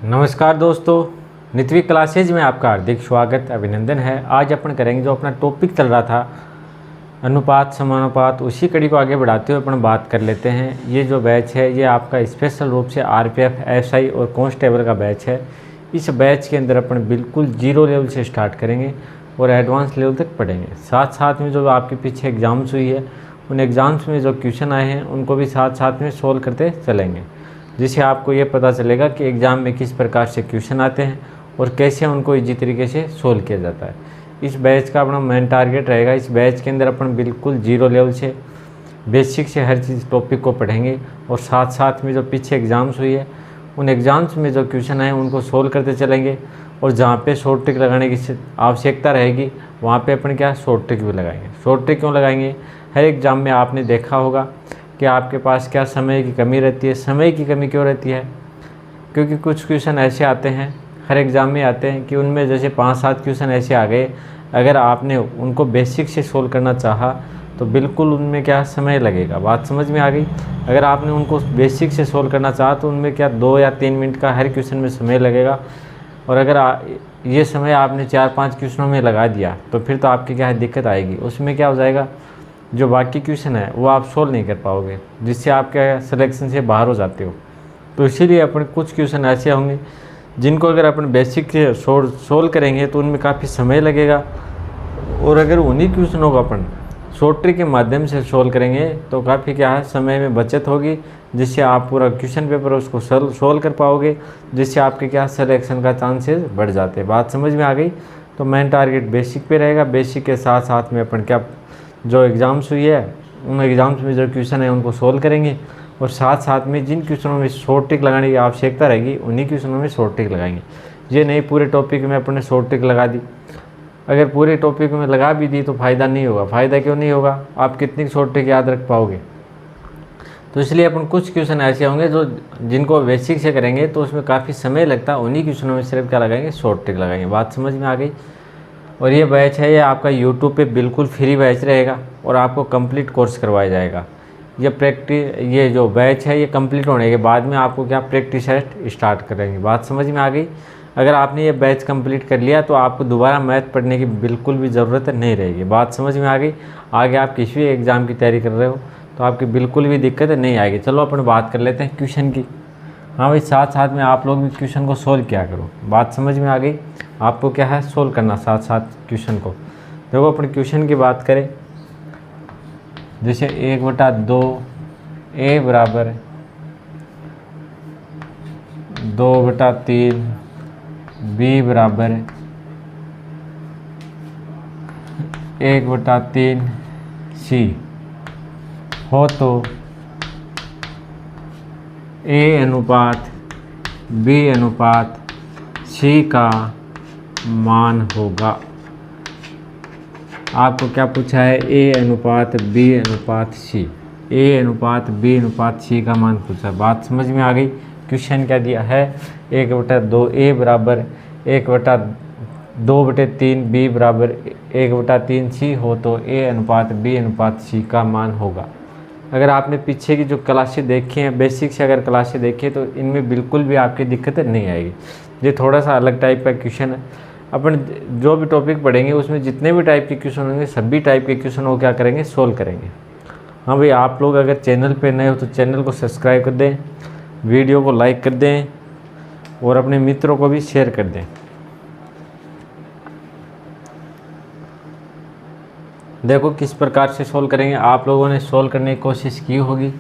नमस्कार दोस्तों, नित्वी क्लासेज में आपका हार्दिक स्वागत अभिनंदन है। आज अपन करेंगे जो अपना टॉपिक चल रहा था अनुपात समानुपात, उसी कड़ी को आगे बढ़ाते हुए अपन बात कर लेते हैं। ये जो बैच है ये आपका स्पेशल रूप से आरपीएफ, एसआई और कांस्टेबल का बैच है। इस बैच के अंदर अपन बिल्कुल जीरो लेवल से स्टार्ट करेंगे और एडवांस लेवल तक पढ़ेंगे। साथ साथ में जो आपके पीछे एग्ज़ाम्स हुई है उन एग्ज़ाम्स में जो क्वेश्चन आए हैं उनको भी साथ साथ में सोल्व करते चलेंगे, जिससे आपको ये पता चलेगा कि एग्ज़ाम में किस प्रकार से क्वेश्चन आते हैं और कैसे उनको इजी तरीके से सोल्व किया जाता है। इस बैच का अपना मेन टारगेट रहेगा। इस बैच के अंदर अपन बिल्कुल जीरो लेवल से बेसिक से हर चीज़ टॉपिक को पढ़ेंगे और साथ साथ में जो पीछे एग्ज़ाम्स हुई है उन एग्ज़ाम्स में जो क्वेश्चन आए उनको सोल्व करते चलेंगे। और जहाँ पे शॉर्ट ट्रिक लगाने की आवश्यकता रहेगी वहाँ पे अपन क्या शॉर्ट ट्रिक भी लगाएंगे। शॉर्ट ट्रिक क्यों लगाएंगे? हर एग्ज़ाम में आपने देखा होगा कि आपके पास क्या समय की कमी रहती है। समय की कमी क्यों रहती है? क्योंकि कुछ क्वेश्चन ऐसे आते हैं, हर एग्ज़ाम में आते हैं कि उनमें जैसे 5-7 क्वेश्चन ऐसे आ गए, अगर आपने उनको बेसिक से सोल्व करना चाहा तो बिल्कुल उनमें क्या समय लगेगा। बात समझ में आ गई? अगर आपने उनको बेसिक से सोल्व करना चाहा तो उनमें क्या 2 या 3 मिनट का हर क्वेश्चन में समय लगेगा। और अगर ये समय आपने 4-5 क्वेश्चनों में लगा दिया तो फिर तो आपकी क्या है दिक्कत आएगी। उसमें क्या हो जाएगा, जो बाकी क्वेश्चन है वो आप सोल्व नहीं कर पाओगे, जिससे आप क्या सिलेक्शन से बाहर हो जाते हो। तो इसीलिए अपन कुछ क्वेश्चन ऐसे होंगे जिनको अगर अपन बेसिक से सोल्व करेंगे तो उनमें काफ़ी समय लगेगा। और अगर उन्हीं क्वेश्चनों को अपन शॉर्ट ट्रिक के माध्यम से सोल्व करेंगे तो काफ़ी क्या है समय में बचत होगी, जिससे आप पूरा क्वेश्चन पेपर उसको सोल्व कर पाओगे, जिससे आपके क्या सिलेक्शन का चांसेस बढ़ जाते हैं। बात समझ में आ गई? तो मेन टारगेट बेसिक पे रहेगा। बेसिक के साथ साथ में अपन क्या जो एग्ज़ाम्स हुई है उन एग्ज़ाम्स में जो क्वेश्चन है उनको सोल्व करेंगे और साथ साथ में जिन क्वेश्चनों में शॉर्ट ट्रिक लगाने की आवश्यकता रहेगी उन्हीं क्वेश्चनों में शॉर्ट ट्रिक लगाएंगे। ये नहीं पूरे टॉपिक में अपने शॉर्ट ट्रिक लगा दी। अगर पूरे टॉपिक में लगा भी दी तो फ़ायदा नहीं होगा। फ़ायदा क्यों नहीं होगा? आप कितनी शॉर्ट ट्रिक याद रख पाओगे? तो इसलिए अपन कुछ क्वेश्चन ऐसे होंगे जो जिनको बेसिक से करेंगे तो उसमें काफ़ी समय लगता है, उन्हीं क्वेश्चनों में सिर्फ क्या लगाएंगे, शॉर्ट ट्रिक लगाएंगे। बात समझ में आ गई? और ये बैच है ये आपका यूट्यूब पे बिल्कुल फ्री बैच रहेगा और आपको कंप्लीट कोर्स करवाया जाएगा। ये जो बैच है ये कंप्लीट होने के बाद में आपको क्या प्रैक्टिस टेस्ट स्टार्ट करेंगे। बात समझ में आ गई? अगर आपने ये बैच कंप्लीट कर लिया तो आपको दोबारा मैथ पढ़ने की बिल्कुल भी ज़रूरत नहीं रहेगी। बात समझ में आ गई? आगे आप किसी भी एग्ज़ाम की तैयारी कर रहे हो तो आपकी बिल्कुल भी दिक्कत नहीं आएगी। चलो अपन बात कर लेते हैं क्वेश्चन की। हाँ भाई, साथ साथ में आप लोग भी क्वेश्चन को सोल्व किया करो। बात समझ में आ गई? आपको क्या है सोल्व करना साथ साथ क्वेश्चन को। देखो अपन क्वेश्चन की बात करें, जैसे 1/2 a बराबर 2/3 b बराबर 1/3 c हो तो a अनुपात b अनुपात c का मान होगा। आपको क्या पूछा है? a अनुपात b अनुपात c, a अनुपात b अनुपात c का मान पूछा। बात समझ में आ गई? क्वेश्चन क्या दिया है? 1/2 a बराबर 1/2/3 b बराबर 1/3 c हो तो a अनुपात b अनुपात c का मान होगा। अगर आपने पीछे की जो क्लासें देखी हैं, बेसिक से अगर क्लासें देखी तो इनमें बिल्कुल भी आपकी दिक्कत नहीं आएगी। ये थोड़ा सा अलग टाइप का क्वेश्चन है। अपन जो भी टॉपिक पढ़ेंगे उसमें जितने भी टाइप के क्वेश्चन होंगे सभी टाइप के क्वेश्चन को क्या करेंगे, सोल्व करेंगे। हाँ भाई, आप लोग अगर चैनल पे नए हो तो चैनल को सब्सक्राइब कर दें, वीडियो को लाइक कर दें और अपने मित्रों को भी शेयर कर दें। देखो किस प्रकार से सोल्व करेंगे। आप लोगों ने सोल्व करने की कोशिश की होगी,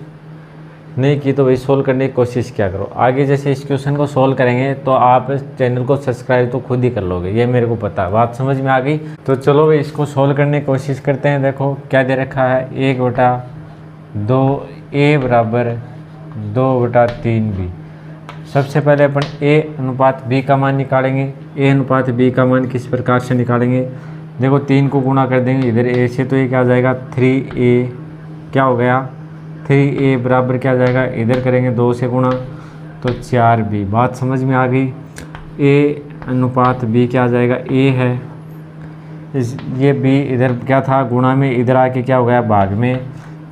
नहीं की तो भाई सोल्व करने की कोशिश क्या करो। आगे जैसे इस क्वेश्चन को सोल्व करेंगे तो आप चैनल को सब्सक्राइब तो खुद ही कर लोगे, ये मेरे को पता है। बात समझ में आ गई? तो चलो भाई इसको सोल्व करने की कोशिश करते हैं। देखो क्या दे रखा है, 1/2 a बराबर 2/3 b। सबसे पहले अपन a अनुपात b का मान निकालेंगे। a अनुपात b का मान किस प्रकार से निकालेंगे? देखो 3 को गुणा कर देंगे इधर a से तो ये क्या आ जाएगा 3a, क्या हो गया 3a बराबर क्या आ जाएगा, इधर करेंगे 2 से गुणा तो 4b। बात समझ में आ गई? a अनुपात b क्या आ जाएगा, a है ये b इधर क्या था गुणा में, इधर आके क्या हो गया भाग में।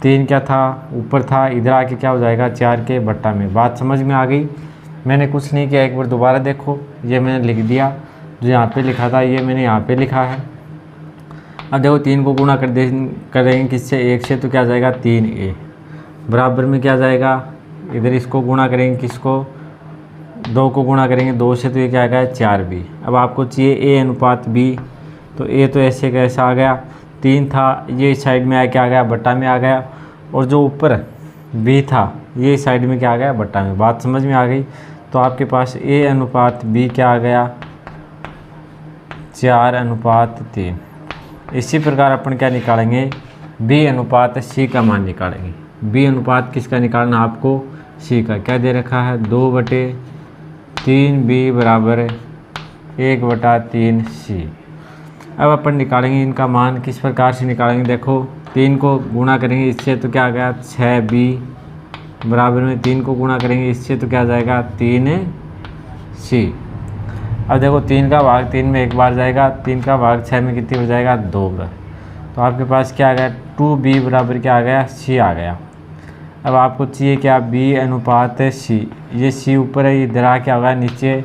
3 क्या था ऊपर था, इधर आके क्या हो जाएगा 4 के बट्टा में। बात समझ में आ गई? मैंने कुछ नहीं किया, एक बार दोबारा देखो, ये मैंने लिख दिया, जो यहाँ पे लिखा था ये मैंने यहाँ पे लिखा है। अब देखो 3 को गुणा करेंगे किससे, 1 से, तो क्या जाएगा 3a, बराबर में क्या जाएगा, इधर इसको गुणा करेंगे किसको, 2 को गुणा करेंगे 2 से, तो ये क्या आएगा 4b। अब आपको चाहिए a अनुपात b, तो a तो ऐसे कैसा आ गया, 3 था, ये इस साइड में आ क्या आ गया, बट्टा में आ गया, और जो ऊपर b था ये इस साइड में क्या आ गया, बट्टा में। बात समझ में आ गई। तो आपके पास a अनुपात b क्या आ गया, 4:3। इसी प्रकार अपन क्या निकालेंगे, b अनुपात c का मान निकालेंगे। b अनुपात किसका निकालना आपको, c का। क्या दे रखा है, 2/3b बराबर 1/3c। अब अपन निकालेंगे इनका मान, किस प्रकार से निकालेंगे, देखो 3 को गुणा करेंगे इससे, तो क्या आ गया 6b, बराबर में 3 को गुणा करेंगे इससे, तो क्या जाएगा 3c। अब देखो 3 का भाग 3 में एक बार जाएगा, 3 का भाग 6 में कितनी हो जाएगा, 2 बार। तो आपके पास क्या आ गया, 2b बराबर क्या आ गया, c आ गया। अब आपको चाहिए क्या, b अनुपात c। ये c ऊपर है, इधर आ क्या होगा, नीचे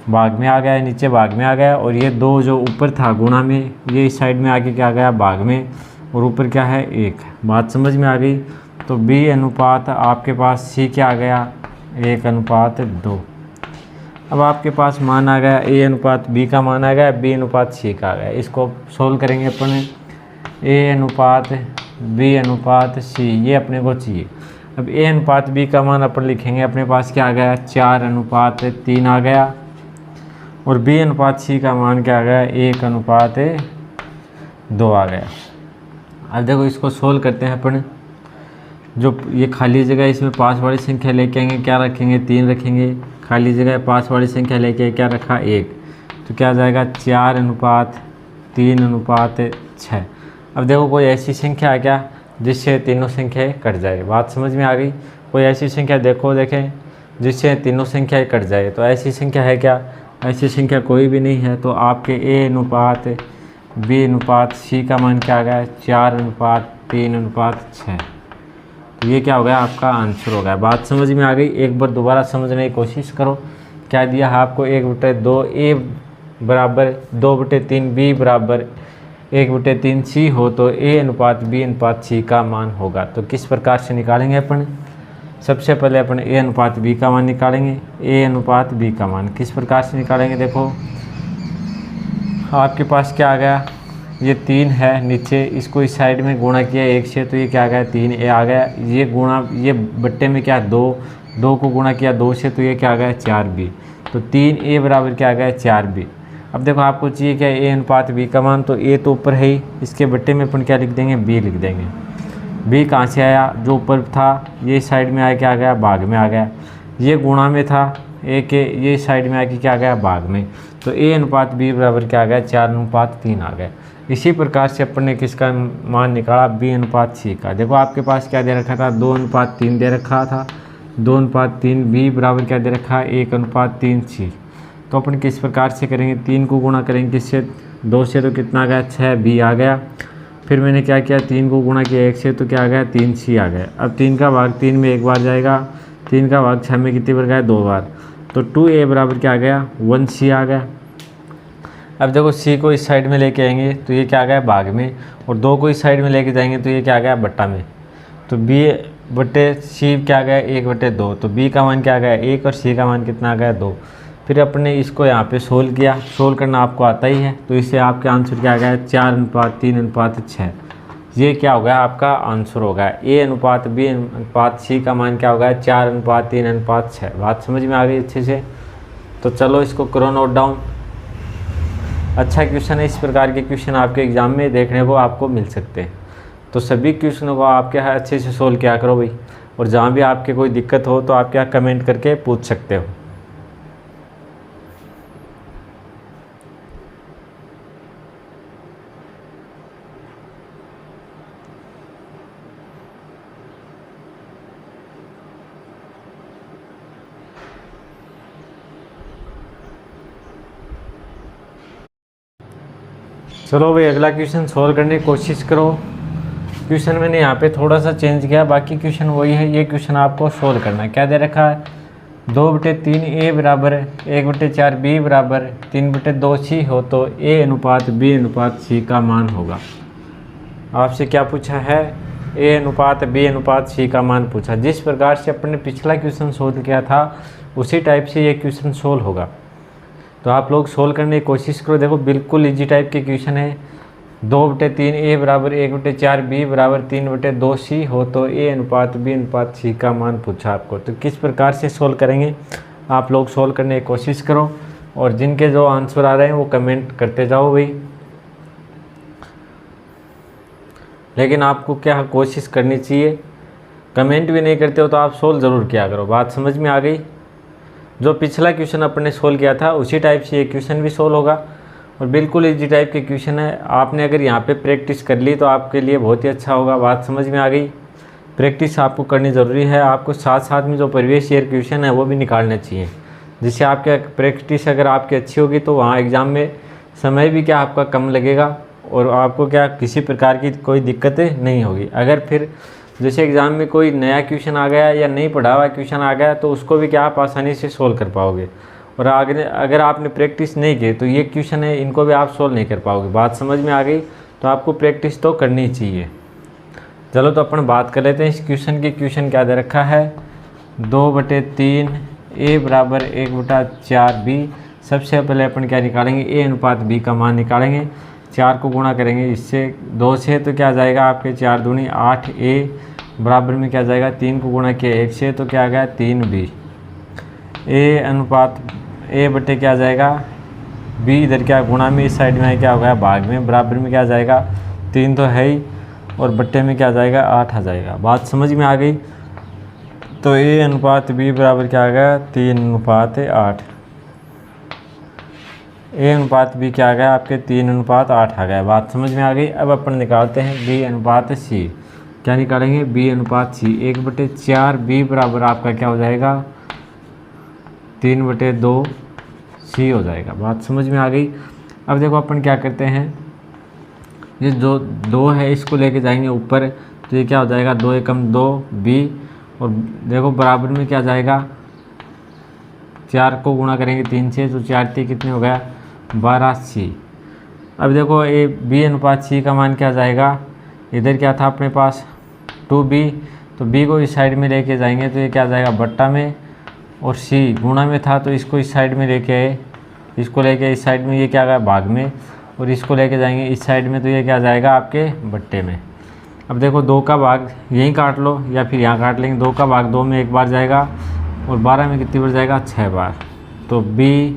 भाग में आ गया, नीचे भाग में आ गया, और ये 2 जो ऊपर था गुणा में, ये इस साइड में आके क्या आ गया, भाग में, और ऊपर क्या है 1। बात समझ में आ गई। तो b अनुपात आपके पास c क्या आ गया, 1:2। अब आपके पास मान आ गया a अनुपात b का मान आ गया, b अनुपात c का आ गया। इसको सोल्व करेंगे अपन, a अनुपात b अनुपात c, ये अपने को चाहिए। अब a अनुपात b का मान अपन लिखेंगे, अपने पास क्या आ गया, 4:3 आ गया, और b अनुपात c का मान क्या आ गया, 1:2 आ गया। अब देखो इसको सोल्व करते हैं अपन। जो ये खाली जगह इसमें 5 वाली संख्या लेके आएंगे, क्या रखेंगे, 3 रखेंगे। खाली जगह 5 वाली संख्या लेके क्या रखा, 1, तो क्या जाएगा 4:3:6। अब देखो कोई ऐसी संख्या है क्या जिससे तीनों संख्याएं कट जाए। बात समझ में आ गई। कोई ऐसी संख्या देखें जिससे तीनों संख्याएं कट जाए। तो ऐसी संख्या है क्या, ऐसी संख्या कोई भी नहीं है। तो आपके a अनुपात b अनुपात c का मान क्या आ गया, 4:3:6। तो ये क्या हो गया, आपका आंसर हो गया। बात समझ में आ गई। एक बार दोबारा समझने की कोशिश करो। क्या दिया है आपको, 1/2 a बराबर 2/3 b बराबर 1/3c हो, तो a अनुपात b अनुपात c का मान होगा। तो किस प्रकार से निकालेंगे अपन, सबसे पहले अपन a अनुपात b का मान निकालेंगे। a अनुपात b का मान किस प्रकार से निकालेंगे, देखो आपके पास क्या आ गया, ये 3 है नीचे, इसको इस साइड में गुणा किया 1 से, तो ये क्या आ गया, 3a आ गया। ये गुणा, ये बट्टे में क्या 2 को गुणा किया 2 से, तो ये क्या आ गया 4b। तो 3a बराबर क्या आ गया 4b। अब देखो आपको चाहिए क्या, a अनुपात b का मान। तो a तो ऊपर है ही, इसके बट्टे में अपन क्या लिख देंगे, b लिख देंगे। b कहाँ से आया, जो ऊपर था ये साइड में आया क्या आ गया, भाग में आ गया। ये गुणा में था a के, ये साइड में आके क्या आ गया, भाग में। तो a अनुपात b बराबर क्या आ गया, 4:3 आ गया। इसी प्रकार से अपन ने किसका मान निकाला, b अनुपात c का। देखो आपके पास क्या दे रखा था, 2:3 दे रखा था। 2:3 b बराबर क्या दे रखा है, 1:3c। तो अपन किस प्रकार से करेंगे, 3 को गुणा करेंगे किससे, 2 से, तो कितना आ गया 6b आ गया। फिर मैंने क्या किया, 3 को गुणा किया 1 से, तो क्या आ गया 3c आ गया। अब 3 का भाग 3 में एक बार जाएगा, 3 का भाग 6 में कितनी बार गया, 2 बार। तो 2a बराबर क्या आ गया, 1c आ गया। अब देखो c को इस साइड में लेके आएंगे तो ये क्या आ गया, भाग में, और 2 को इस साइड में लेके जाएंगे तो ये क्या आ गया, बट्टा में। तो b/c क्या आ गया, 1/2। तो b का मान क्या आ गया 1, और c का मान कितना आ गया 2। फिर अपने इसको यहाँ पे सोल्व किया, सोल्व करना आपको आता ही है। तो इससे आपके आंसर क्या आ गया, 4:3:6। ये क्या हो गया, आपका आंसर हो गया। a अनुपात b अनुपात c का मान क्या होगा, 4:3:6। बात समझ में आ गई अच्छे से। तो चलो इसको करो नोट डाउन। अच्छा क्वेश्चन है, इस प्रकार के क्वेश्चन आपके एग्जाम में देखने को आपको मिल सकते हैं। तो सभी क्वेश्चनों को आप क्या है अच्छे से सोल्व किया करो भाई। और जहाँ भी आपके कोई दिक्कत हो तो आप क्या कमेंट करके पूछ सकते हो। चलो भाई अगला क्वेश्चन सोल्व करने की कोशिश करो। क्वेश्चन मैंने यहाँ पे थोड़ा सा चेंज किया, बाकी क्वेश्चन वही है। ये क्वेश्चन आपको सोल्व करना है। क्या दे रखा है, 2/3 A बराबर 1/4 B बराबर 3/2 C हो तो A अनुपात B अनुपात C का मान होगा। आपसे क्या पूछा है? A अनुपात B अनुपात C का मान पूछा। जिस प्रकार से अपने पिछला क्वेश्चन सोल्व किया था उसी टाइप से ये क्वेश्चन सोल्व होगा। तो आप लोग सोल्व करने की कोशिश करो। देखो बिल्कुल इजी टाइप के क्वेश्चन है। 2/3 A बराबर 1/4 B बराबर 3/2 C हो तो A अनुपात B अनुपात C का मान पूछा आपको। तो किस प्रकार से सोल्व करेंगे आप लोग सोल्व करने की कोशिश करो, और जिनके जो आंसर आ रहे हैं वो कमेंट करते जाओ भाई। लेकिन आपको क्या कोशिश करनी चाहिए, कमेंट भी नहीं करते हो तो आप सोल्व ज़रूर किया करो। बात समझ में आ गई? जो पिछला क्वेश्चन अपने सोल्व किया था उसी टाइप से ये क्वेश्चन भी सोल्व होगा, और बिल्कुल इजी टाइप के क्वेश्चन है। आपने अगर यहाँ पे प्रैक्टिस कर ली तो आपके लिए बहुत ही अच्छा होगा। बात समझ में आ गई? प्रैक्टिस आपको करनी ज़रूरी है। आपको साथ साथ में जो प्रीवियस ईयर क्वेश्चन है वो भी निकालने चाहिए, जिससे आपके प्रैक्टिस अगर आपकी अच्छी होगी तो वहाँ एग्ज़ाम में समय भी क्या आपका कम लगेगा, और आपको क्या किसी प्रकार की कोई दिक्कतें नहीं होगी। अगर फिर जैसे एग्ज़ाम में कोई नया क्वेश्चन आ गया या नहीं पढ़ा हुआ क्वेश्चन आ गया तो उसको भी क्या आप आसानी से सोल्व कर पाओगे। और आगे अगर आपने प्रैक्टिस नहीं की तो ये क्वेश्चन है इनको भी आप सोल्व नहीं कर पाओगे। बात समझ में आ गई? तो आपको प्रैक्टिस तो करनी चाहिए। चलो तो अपन बात कर लेते हैं इस क्वेश्चन की। क्वेश्चन क्या दे रखा है? 2/3 A बराबर 1/4 B। सबसे पहले अपन क्या निकालेंगे? A अनुपात B का मान निकालेंगे। 4 को गुणा करेंगे इससे 2 से तो क्या आ जाएगा आपके 4 दूनी 8 A बराबर में क्या आ जाएगा 3 को गुणा किया 1 से तो क्या आ गया 3 B। A अनुपात A बटे क्या आ जाएगा B, इधर क्या गुणा में इस साइड में क्या हो गया भाग में, बराबर में क्या आ जाएगा 3 तो है ही, और बट्टे में क्या आ जाएगा 8 आ जाएगा। बात समझ में आ गई? तो A अनुपात B बराबर क्या आ गया 3:8। A अनुपात B क्या आ गया आपके 3:8 आ गया। बात समझ में आ गई? अब अपन निकालते हैं B अनुपात C। क्या निकालेंगे? B अनुपात C 1/4 B बराबर आपका क्या हो जाएगा 3/2 C हो जाएगा। बात समझ में आ गई? अब देखो अपन क्या करते हैं, ये जो 2 है इसको लेके जाएंगे ऊपर, तो ये क्या हो जाएगा 2 एकम 2 B, और देखो बराबर में क्या जाएगा 4 को गुणा करेंगे 3 से तो 4 3 कितने हो गया 12 C। अब देखो ये B अनुपात C का मान क्या जाएगा, इधर क्या था अपने पास 2B, तो B को इस साइड में लेके जाएंगे तो ये क्या जाएगा बट्टा में, और C गुणा में था तो इसको इस साइड में लेके आए, इसको लेके इस साइड में ये क्या गया भाग में, और इसको लेके जाएंगे इस साइड में तो ये क्या जाएगा आपके बट्टे में। अब देखो 2 का भाग यहीं काट लो या फिर यहाँ काट लेंगे। 2 का भाग 2 में एक बार जाएगा, और 12 में कितनी बार जाएगा 6 बार। तो B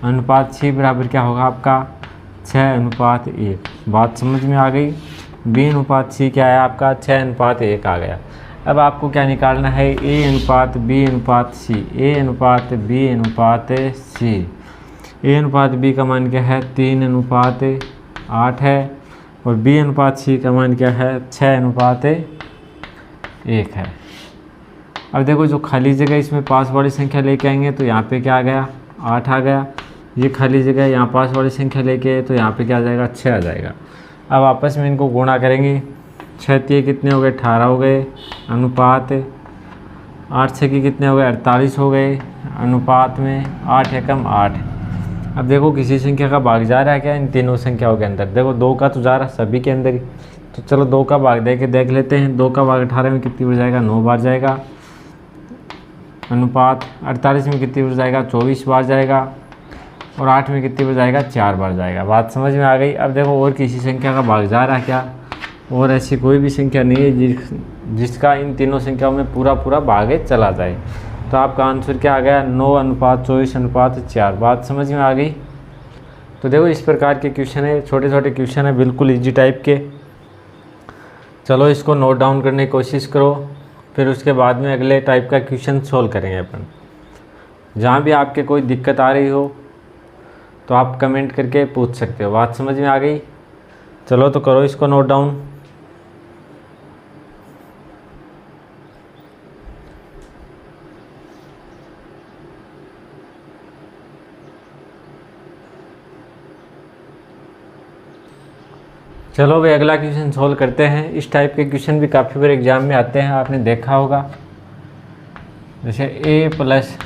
अनुपात C बराबर क्या होगा आपका 6:1। बात समझ में आ गई? B अनुपात C क्या है आपका 6:1 आ गया। अब आपको क्या निकालना है A अनुपात B अनुपात C। A अनुपात B अनुपात C। A अनुपात B का मान क्या है 3:8 है, और B अनुपात C का मान क्या है 6:1 है। अब देखो जो खाली जगह इसमें पास वाली संख्या लेके आएंगे तो यहाँ पे क्या आ गया 8 आ गया। ये खाली जगह यहाँ पास वाली संख्या लेके आए तो यहाँ पे क्या आ जाएगा 6 आ जाएगा। अब आपस में इनको गुणा करेंगे, 6 3 कितने हो गए 18 हो गए, अनुपात 8 6 की कितने हो गए 48 हो गए, अनुपात में 8 एकम 8। अब देखो किसी संख्या का भाग जा रहा है क्या इन तीनों संख्याओं के अंदर? देखो 2 का तो जा रहा है सभी के अंदर ही, तो चलो 2 का भाग दे के देख लेते हैं। 2 का भाग 18 में कितनी बार जाएगा 9 बार जाएगा, अनुपात 48 में कितनी बार जाएगा 24 बार जाएगा, और 8 में कितनी बार जाएगा 4 बार जाएगा। बात समझ में आ गई? अब देखो और किसी संख्या का भाग जा रहा है क्या? और ऐसी कोई भी संख्या नहीं है जिसका इन तीनों संख्याओं में पूरा भाग चला जाए। तो आपका आंसर क्या आ गया 9:24:4। बात समझ में आ गई? तो देखो इस प्रकार के क्वेश्चन है, छोटे छोटे क्वेश्चन है बिल्कुल इजी टाइप के। चलो इसको नोट डाउन करने की कोशिश करो, फिर उसके बाद में अगले टाइप का क्वेश्चन सोल्व करेंगे अपन। जहाँ भी आपके कोई दिक्कत आ रही हो तो आप कमेंट करके पूछ सकते हो। बात समझ में आ गई? चलो तो करो इसको नोट डाउन। चलो भाई अगला क्वेश्चन सोल्व करते हैं। इस टाइप के क्वेश्चन भी काफ़ी बार एग्जाम में आते हैं, आपने देखा होगा। जैसे ए प्लस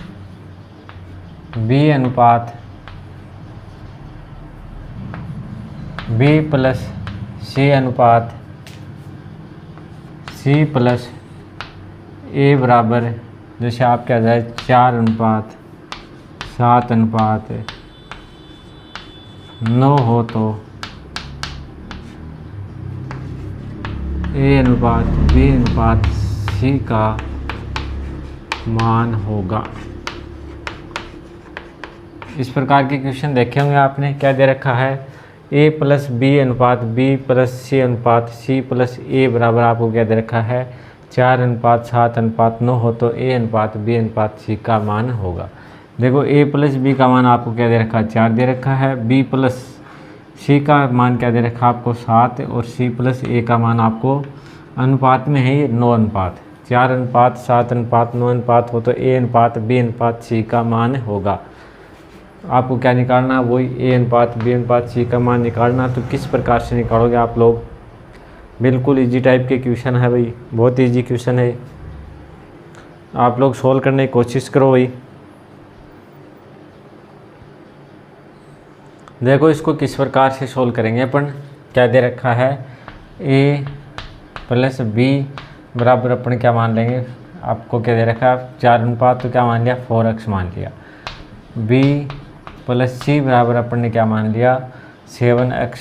बी अनुपात बी प्लस सी अनुपात सी प्लस ए बराबर, जैसे आपके आ जाए 4:7:9 हो तो ए अनुपात बी अनुपात सी का मान होगा। इस प्रकार के क्वेश्चन देखे होंगे आपने। क्या दे रखा है, ए प्लस बी अनुपात बी प्लस सी अनुपात सी प्लस ए बराबर आपको क्या दे रखा है 4:7:9 हो तो ए अनुपात बी अनुपात सी का मान होगा। देखो ए प्लस बी का मान आपको क्या दे रखा है 4 दे रखा है, बी प्लस सी का मान क्या दे रखा है आपको 7 और सी प्लस ए का मान आपको अनुपात में है ये 9 अनुपात 4:7:9 अनुपात हो तो ए अनुपात बी अनुपात सी का मान होगा। आपको क्या निकालना, वही ए अनुपात बी अनुपात सी का मान निकालना। तो किस प्रकार से निकालोगे आप लोग, बिल्कुल इजी टाइप के क्वेश्चन है भाई, बहुत इजी क्वेश्चन है। आप लोग सोल्व करने की कोशिश करो भाई। देखो इसको किस प्रकार से सोल्व करेंगे अपन। क्या दे रखा है, ए प्लस बी बराबर अपन क्या मान लेंगे, आपको क्या दे रखा है 4 अनुपात तो क्या मान लिया 4x मान लिया। बी प्लस सी बराबर अपन ने क्या मान लिया 7x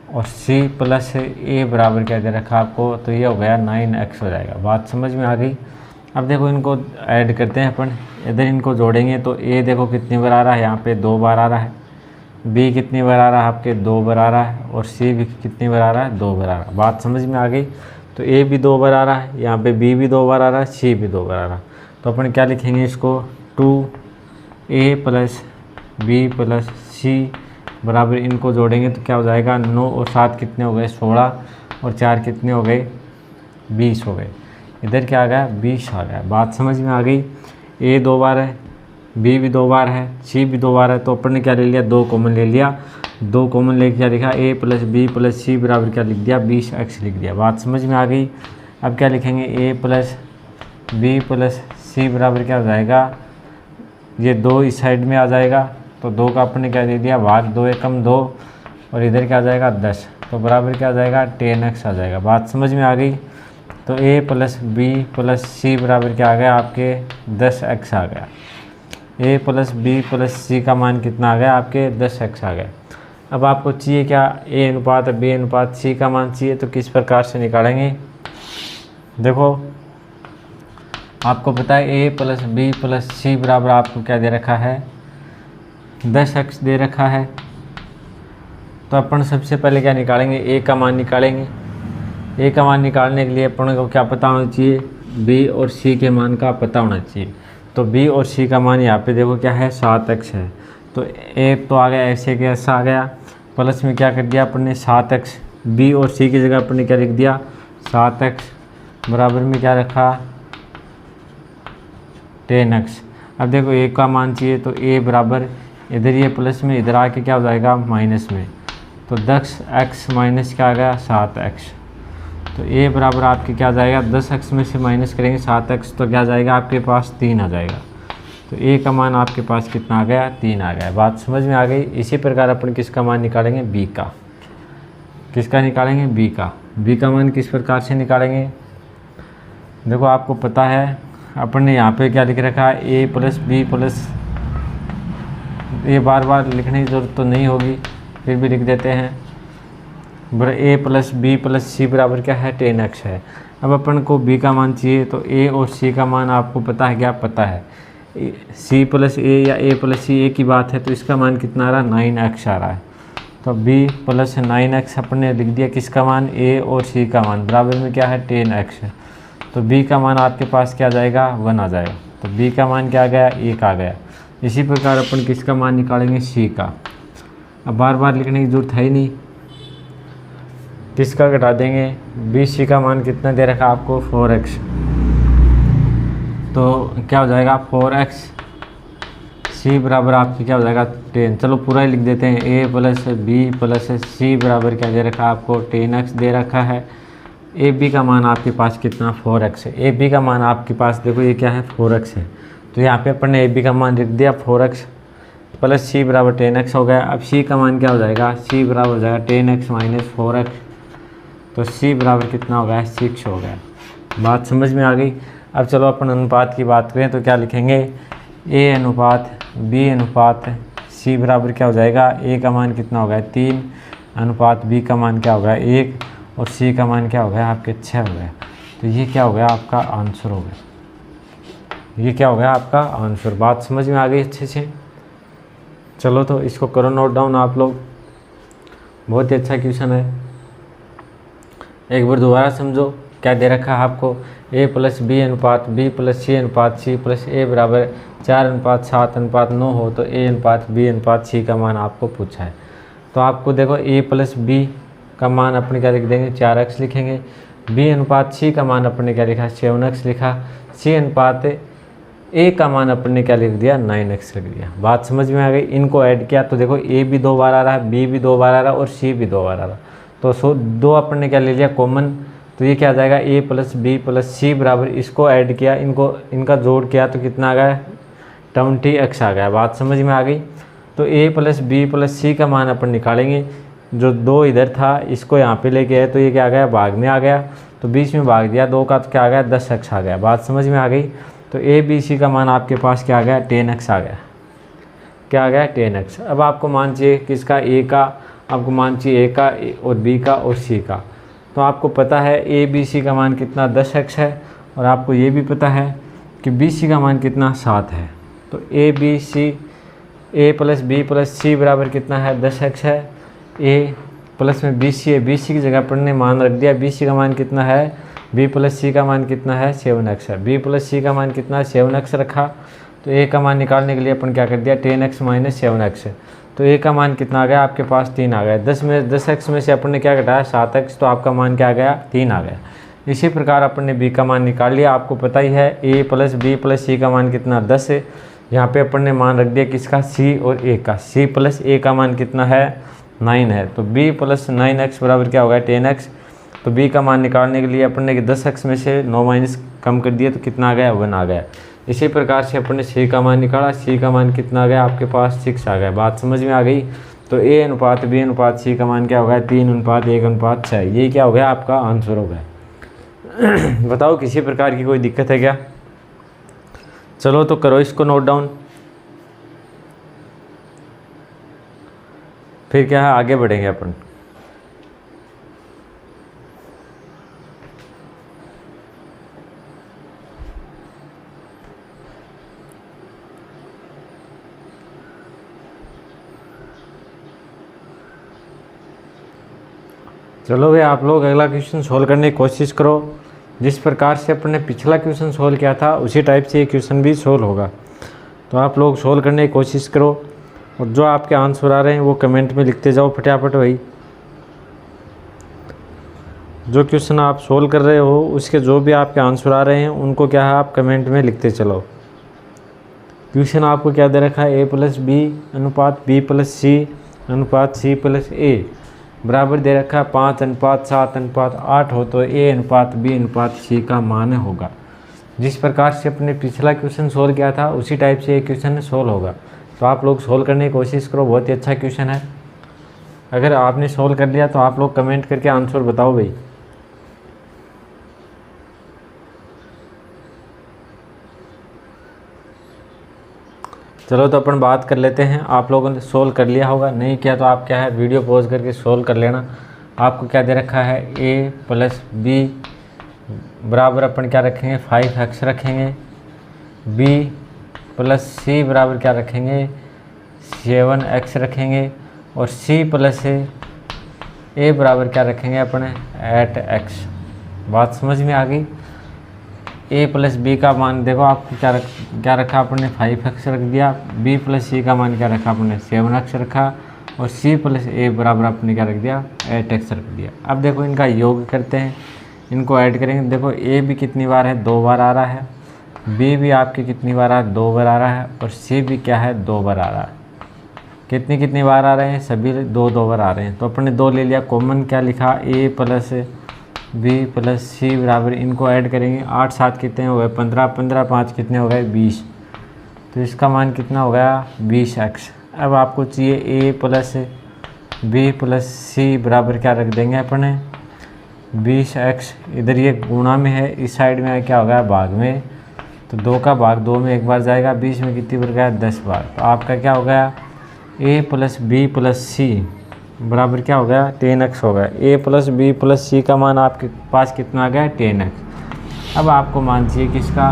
और सी प्लस ए बराबर क्या दे रखा आपको, तो ये हो गया 9x हो जाएगा। बात समझ में आ गई। अब देखो इनको ऐड करते हैं अपन, इधर इनको जोड़ेंगे तो ए देखो कितनी बार आ रहा है, यहाँ पे 2 बार आ रहा है। बी कितनी बार आ रहा है आपके 2 बार आ रहा है और सी भी कितनी बार आ रहा है 2 बार आ रहा है। बात समझ में आ गई। तो ए भी 2 बार आ रहा है, यहाँ पे बी भी 2 बार आ रहा है, सी भी 2 बार आ रहा है। तो अपन क्या लिखेंगे इसको 2a plus B plus C बराबर, इनको जोड़ेंगे तो क्या हो जाएगा 9 और 7 कितने हो गए 16 और 4 कितने हो गए 20 हो गए। इधर क्या आ गया 20 आ गया। बात समझ में आ गई। ए 2 बार है, बी भी 2 बार है, सी भी 2 बार है, तो अपन ने क्या ले लिया 2 कॉमन ले लिया। 2 कॉमन लेके क्या लिखा ए प्लस बी प्लस सी बराबर क्या लिख दिया 20x लिख दिया। बात समझ में आ गई। अब क्या लिखेंगे ए प्लस बी प्लस सी बराबर क्या हो जाएगा, ये 2 इस साइड में आ जाएगा तो 2 का अपन ने क्या दे दिया भाग 2 एकम 2 और इधर क्या आ जाएगा 10, तो बराबर क्या आ जाएगा 10x आ जाएगा। बात समझ में आ गई। तो ए प्लस बी प्लस सी बराबर क्या आ गया आपके 10x आ गया। ए प्लस बी प्लस सी का मान कितना आ गया आपके 10x आ गया। अब आपको चाहिए क्या, ए अनुपात बी अनुपात सी का मान चाहिए। तो किस प्रकार से निकालेंगे, देखो आपको पता है ए प्लस बी प्लस सी बराबर आपको क्या दे रखा है 10x दे रखा है। तो अपन सबसे पहले क्या निकालेंगे, ए का मान निकालेंगे। ए का मान निकालने के लिए अपन को क्या पता होना चाहिए, बी और सी के मान का पता होना चाहिए। तो बी और सी का मान यहाँ पे देखो क्या है 7x है, तो ए तो आ गया ऐसे के ऐसा आ गया, प्लस में क्या कर दिया अपन ने 7x, बी और सी की जगह अपन ने क्या लिख दिया 7x बराबर में क्या रखा 10x। अब देखो ए का मान चाहिए तो ए बराबर इधर ये प्लस में इधर आके क्या हो जाएगा माइनस में, तो 10x माइनस क्या आ गया 7x। तो ए बराबर आपके क्या आ जाएगा 10x में से माइनस करेंगे 7x तो क्या आ जाएगा आपके पास 3 आ जाएगा। तो ए का मान आपके पास कितना आ गया 3 आ गया। बात समझ में आ गई। इसी प्रकार अपन किसका मान निकालेंगे बी का, किसका निकालेंगे बी का। बी का मान किस प्रकार से निकालेंगे, देखो आपको पता है अपन ने यहाँ पे क्या लिख रखा है ए प्लस बी प्लस, ये बार बार लिखने की ज़रूरत तो नहीं होगी फिर भी लिख देते हैं, ए प्लस बी प्लस सी बराबर क्या है 10x है। अब अपन को बी का मान चाहिए तो ए और सी का मान आपको पता है क्या, पता है सी प्लस ए या ए प्लस सी एक ही बात है, तो इसका मान कितना आ रहा है 9x आ रहा है। तो बी प्लस 9x अपन ने लिख दिया, किसका मान ए और सी का मान बराबर में क्या है 10x है। तो बी का मान आपके पास क्या आ जाएगा 1 आ जाएगा। तो बी का मान क्या आ गया 1 आ गया। इसी प्रकार अपन किसका मान निकालेंगे सी का। अब बार बार लिखने की जरूरत है ही नहीं, किसका घटा देंगे, बी सी का मान कितना दे रखा आपको 4x, तो क्या हो जाएगा 4x सी बराबर आपकी क्या हो जाएगा 10। चलो पूरा ही लिख देते हैं, ए प्लस बी प्लस सी बराबर क्या दे रखा है आपको 10x दे रखा है। ए बी का मान आपके पास कितना 4x है। ए बी का मान आपके पास देखो ये क्या है 4x है। तो यहाँ पे अपन ने ए बी का मान लिख दिया 4x प्लस सी बराबर 10x हो गया। अब सी का मान क्या हो जाएगा, सी बराबर हो जाएगा 10x माइनस 4x। तो सी बराबर कितना हो गया 6 हो गया। बात समझ में आ गई। अब चलो अपन अनुपात की बात करें तो क्या लिखेंगे, ए अनुपात बी अनुपात सी बराबर क्या हो जाएगा, ए का मान कितना हो गया 3 अनुपात बी का मान क्या हो गया 1 और सी का मान क्या हो गया आपके 6 हो गया। तो ये क्या हो गया आपका आंसर हो गया, ये क्या हो गया आपका आंसर। बात समझ में आ गई अच्छे से। चलो तो इसको करो नोट डाउन आप लोग, बहुत ही अच्छा क्वेश्चन है। एक बार दोबारा समझो क्या दे रखा है आपको, ए प्लस बी अनुपात बी प्लस सी अनुपात सी प्लस ए बराबर 4 अनुपात 7 अनुपात 9 हो तो ए अनुपात बी अनुपात सी का मान आपको पूछा है। तो आपको देखो ए प्लस बी का मान अपने क्या लिख देंगे 4x लिखेंगे, बी अनुपात सी का मान अपने क्या लिखा 7x लिखा, सी अनुपात ए का मान अपन ने क्या लिख दिया 9x लिख दिया। बात समझ में आ गई। इनको ऐड किया तो देखो ए भी 2 बार आ रहा है, बी भी 2 बार आ रहा है और सी भी 2 बार आ रहा है। तो 2 अपन ने क्या ले लिया कॉमन, तो ये क्या आ जाएगा ए प्लस बी प्लस सी बराबर, इसको ऐड किया इनका जोड़ किया तो कितना आ गया 20x आ गया। बात समझ में आ गई। तो ए प्लस बी प्लस सी का मान अपन निकालेंगे, जो 2 इधर था इसको यहाँ पे लेके आए तो ये क्या आ गया भाग में आ गया, तो 20 में भाग दिया 2 का तो क्या आ गया 10x आ गया। बात समझ में आ गई। तो ए बी सी का मान आपके पास क्या आ गया 10x आ गया, क्या आ गया 10x। अब आपको मान चाहिए किसका, ए का, आपको मान चाहिए ए का और बी का और सी का। तो आपको पता है ए बी सी का मान कितना 10x है और आपको ये भी पता है कि बी सी का मान कितना 7 है। तो A B C A plus B plus C बराबर कितना है 10x है, ए प्लस में बी सी है, बी सी की जगह पर ने मान रख दिया, बी सी का मान कितना है, बी प्लस सी का मान कितना है 7x है, बी प्लस सी का मान कितना है 7x रखा। तो ए का मान निकालने के लिए अपन क्या कर दिया 10x माइनस 7x है। तो ए का मान कितना आ गया आपके पास 3 आ गया। 10x में से अपन ने क्या घटाया 7x, तो आपका मान क्या आ गया 3 आ गया। इसी प्रकार अपन ने बी का मान निकाल लिया। आपको पता ही है ए प्लस बी प्लस सी का मान कितना 10 है। यहाँ पे अपन ने मान रख दिया किसका सी और ए का, सी प्लस ए का मान कितना है 9 है। तो b प्लस 9x बराबर क्या होगा 10x। तो b का मान निकालने के लिए अपन ने 10x में से 9 माइनस कम कर दिया तो कितना आ गया 1 आ गया। इसी प्रकार से अपन ने c का मान निकाला, c का मान कितना आ गया आपके पास 6 आ गया। बात समझ में आ गई। तो a अनुपात b अनुपात c का मान क्या हो गया 3 अनुपात 1 अनुपात 6। ये क्या हो गया आपका आंसर हो गया। बताओ किसी प्रकार की कोई दिक्कत है क्या। चलो तो करो इसको नोट डाउन, फिर क्या है आगे बढ़ेंगे अपन। चलो भाई आप लोग अगला क्वेश्चन सोल्व करने की कोशिश करो। जिस प्रकार से अपन ने पिछला क्वेश्चन सोल्व किया था उसी टाइप से ये क्वेश्चन भी सोल्व होगा। तो आप लोग सोल्व करने की कोशिश करो और जो आपके आंसर आ रहे हैं वो कमेंट में लिखते जाओ फटाफट भाई। जो क्वेश्चन आप सोल्व कर रहे हो उसके जो भी आपके आंसर आ रहे हैं उनको क्या है आप कमेंट में लिखते चलो। क्वेश्चन आपको क्या दे रखा है ए प्लस बी अनुपात बी प्लस सी अनुपात सी प्लस ए बराबर दे रखा है 5 अनुपात 7 अनुपात 8 हो तो ए अनुपात बी अनुपात सी का मान होगा। जिस प्रकार से अपने पिछला क्वेश्चन सोल्व किया था उसी टाइप से ये क्वेश्चन सोल्व होगा। तो आप लोग सोल्व करने की कोशिश करो, बहुत ही अच्छा क्वेश्चन है। अगर आपने सोल्व कर लिया तो आप लोग कमेंट करके आंसर बताओ भाई। चलो तो अपन बात कर लेते हैं। आप लोगों ने सोल्व कर लिया होगा, नहीं किया तो आप क्या है वीडियो पॉज करके सोल्व कर लेना। आपको क्या दे रखा है ए प्लस बी बराबर अपन क्या रखेंगे 5x रखेंगे, बी प्लस सी बराबर क्या रखेंगे 7x रखेंगे और सी प्लस ए बराबर क्या रखेंगे अपने 8x। बात समझ में आ गई। ए प्लस बी का मान देखो आपको क्या रखा आपने 5x रख दिया, बी प्लस सी का मान क्या रखा आपने 7x रखा और सी प्लस ए बराबर आपने क्या रख दिया 8x रख दिया। अब देखो इनका योग करते हैं, इनको ऐड करेंगे। देखो ए भी कितनी बार है 2 बार आ रहा है, बी भी आपकी कितनी बार आ 2 बार आ रहा है और सी भी क्या है 2 बार आ रहा है। कितनी बार आ रहे हैं सभी 2 बार आ रहे हैं। तो अपने 2 ले लिया कॉमन, क्या लिखा ए प्लस बी प्लस सी बराबर, इनको ऐड करेंगे 8 7 कितने हो गए 15, 15 5 कितने हो गए 20। तो इसका मान कितना हो गया 20x। अब आपको चाहिए ए प्लस बी प्लस सी बराबर क्या रख देंगे अपने 20x। इधर ये गुणा में है, इस साइड में क्या होगा भाग में, तो 2 का भाग 2 में एक बार जाएगा, 20 में कितनी बार गया 10 बार। तो आपका क्या हो गया a plus B plus C बराबर क्या हो गया 10x हो गया। a प्लस बी प्लस सी का मान आपके पास कितना आ गया 10x। अब आपको मान चाहिए किसका,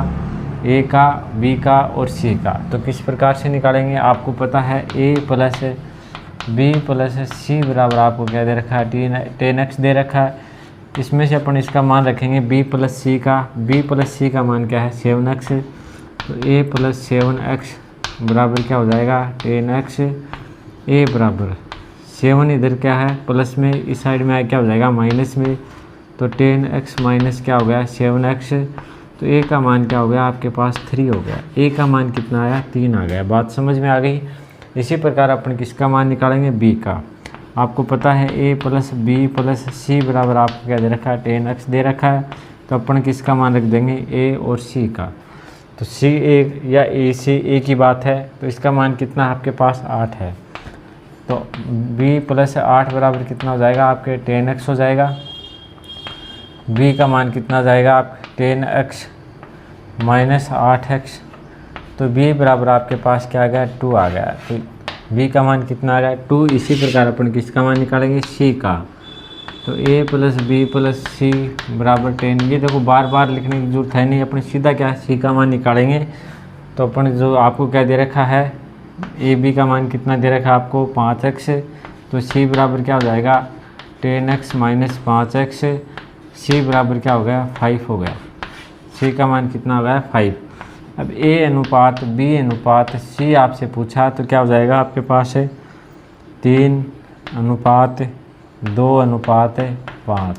a का, b का और c का। तो किस प्रकार से निकालेंगे, आपको पता है a plus B plus C बराबर आपको क्या दे रखा है 10x दे रखा है। इसमें से अपन इसका मान रखेंगे b प्लस सी का, b प्लस सी का मान क्या है 7x। तो a प्लस 7x बराबर क्या हो जाएगा 10x। a बराबर 7 इधर क्या है प्लस में, इस साइड में क्या हो जाएगा माइनस में, तो 10x माइनस क्या हो गया 7x। तो a का मान क्या हो गया आपके पास 3 हो गया। a का मान कितना आया 3 आ गया। बात समझ में आ गई। इसी प्रकार अपन किसका मान निकालेंगे b का। आपको पता है a plus B plus C बराबर आपको क्या दे रखा है 10x दे रखा है। तो अपन किसका मान रख देंगे a और c का। तो c a या a c a की बात है, तो इसका मान कितना आपके पास 8 है। तो b प्लस 8 बराबर कितना हो जाएगा आपके 10x हो जाएगा। b का मान कितना जाएगा आप 10x माइनस 8x। तो b बराबर आपके पास क्या आ गया 2 आ गया। तो b का मान कितना आ गया 2। इसी प्रकार अपन किसका मान निकालेंगे c का। तो a plus B plus C बराबर 10। ये देखो बार बार लिखने की जरूरत है नहीं, अपन सीधा क्या c का मान निकालेंगे। तो अपन जो आपको क्या दे रखा है ए बी का मान कितना दे रखा है आपको 5x। तो c बराबर क्या हो जाएगा 10x माइनस 5x। c बराबर क्या हो गया 5 हो गया। c का मान कितना हो गया 5। अब a अनुपात b अनुपात c आपसे पूछा, तो क्या हो जाएगा आपके पास है 3 अनुपात 2 अनुपात 5।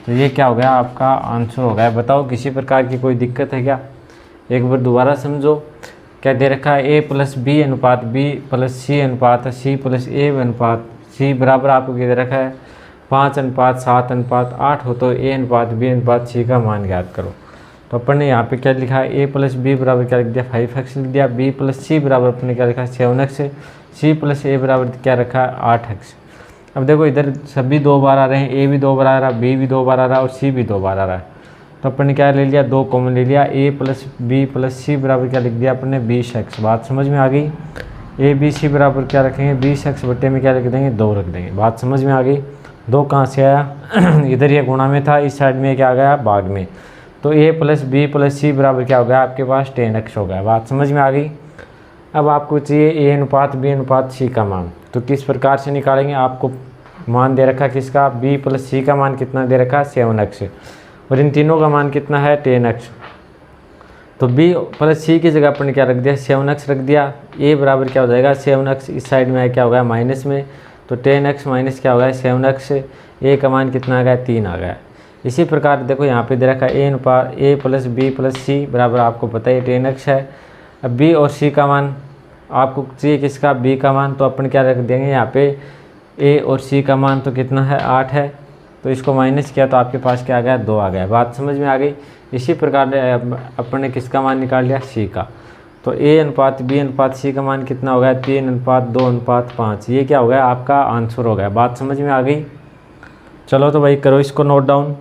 तो ये क्या हो गया आपका आंसर हो गया। बताओ किसी प्रकार की कोई दिक्कत है क्या। एक बार दोबारा समझो। क्या दे रखा है a प्लस बी अनुपात b प्लस सी अनुपात c प्लस a अनुपात c बराबर आपको क्या दे रखा है 5 अनुपात 7 अनुपात 8 हो। तो a अनुपात b अनुपात c का मान ज्ञात करो। तो अपन ने यहाँ पे क्या लिखा है a प्लस बी बराबर क्या लिख दिया 5x लिख दिया। b प्लस सी बराबर अपन ने क्या लिखा है 7x। c प्लस a बराबर क्या रखा है 8x। अब देखो इधर सभी 2 बार आ रहे हैं, a भी 2 बार आ रहा है, b भी 2 बार आ रहा है और c भी 2 बार आ रहा है। तो अपन ने क्या ले लिया 2 कॉमन ले लिया। a plus B plus C बराबर क्या लिख दिया अपन ने 20x। बात समझ में आ गई। a b c बराबर क्या रखेंगे 20x बट्टे में क्या लिख देंगे 2 रख देंगे। बात समझ में आ गई। 2 कहाँ से आया इधर ये गुणा में था, इस साइड में क्या आ गया भाग में। तो a plus B plus C बराबर क्या हो गया आपके पास 10x हो गया। बात समझ में आ गई। अब आपको चाहिए a अनुपात b अनुपात c का मान। तो किस प्रकार से निकालेंगे, आपको मान दे रखा किसका b प्लस सी का मान कितना दे रखा 7x और इन तीनों का मान कितना है 10x। तो b प्लस सी की जगह पर ने क्या रख दिया 7x रख दिया। a बराबर क्या हो जाएगा 7x, इस साइड में क्या हो गया माइनस में, तो 10x माइनस क्या हो गया 7x। a का मान कितना आ गया 3 आ गया। इसी प्रकार देखो यहाँ पे दे रखा है a अनुपात a plus B plus C बराबर आपको पता है 10x है। अब b और c का मान आपको चाहिए किसका b का मान। तो अपन क्या रख देंगे यहाँ पे a और c का मान तो कितना है 8 है। तो इसको माइनस किया तो आपके पास क्या आ गया 2 आ गया। बात समझ में आ गई। इसी प्रकार अपन ने किसका मान निकाल लिया c का। तो a अनुपात b अनुपात c का मान कितना हो गया 3 अनुपात 2 अनुपात 5। ये क्या हो गया आपका आंसर हो गया। बात समझ में आ गई। चलो तो भाई करो इसको नोट डाउन।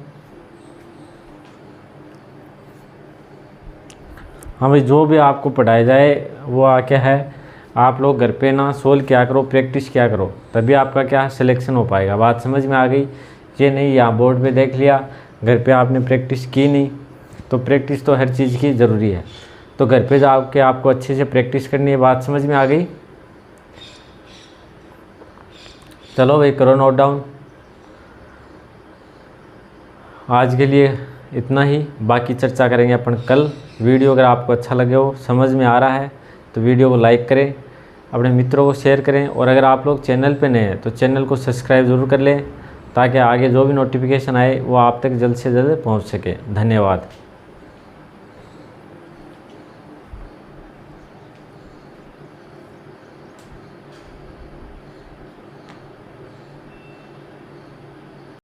हाँ भाई जो भी आपको पढ़ाया जाए वो क्या है आप लोग घर पे ना सोल्व क्या करो, प्रैक्टिस क्या करो, तभी आपका क्या सिलेक्शन हो पाएगा। बात समझ में आ गई। ये नहीं यहाँ बोर्ड पे देख लिया, घर पे आपने प्रैक्टिस की नहीं। तो प्रैक्टिस तो हर चीज़ की ज़रूरी है। तो घर पे जाके आपको अच्छे से प्रैक्टिस करनी है। बात समझ में आ गई। चलो भाई करो नोट डाउन। आज के लिए इतना ही, बाकी चर्चा करेंगे अपन कल। वीडियो अगर आपको अच्छा लगे हो, समझ में आ रहा है तो वीडियो को लाइक करें, अपने मित्रों को शेयर करें और अगर आप लोग चैनल पे नए हैं तो चैनल को सब्सक्राइब ज़रूर कर लें ताकि आगे जो भी नोटिफिकेशन आए वो आप तक जल्द से जल्द पहुंच सके। धन्यवाद।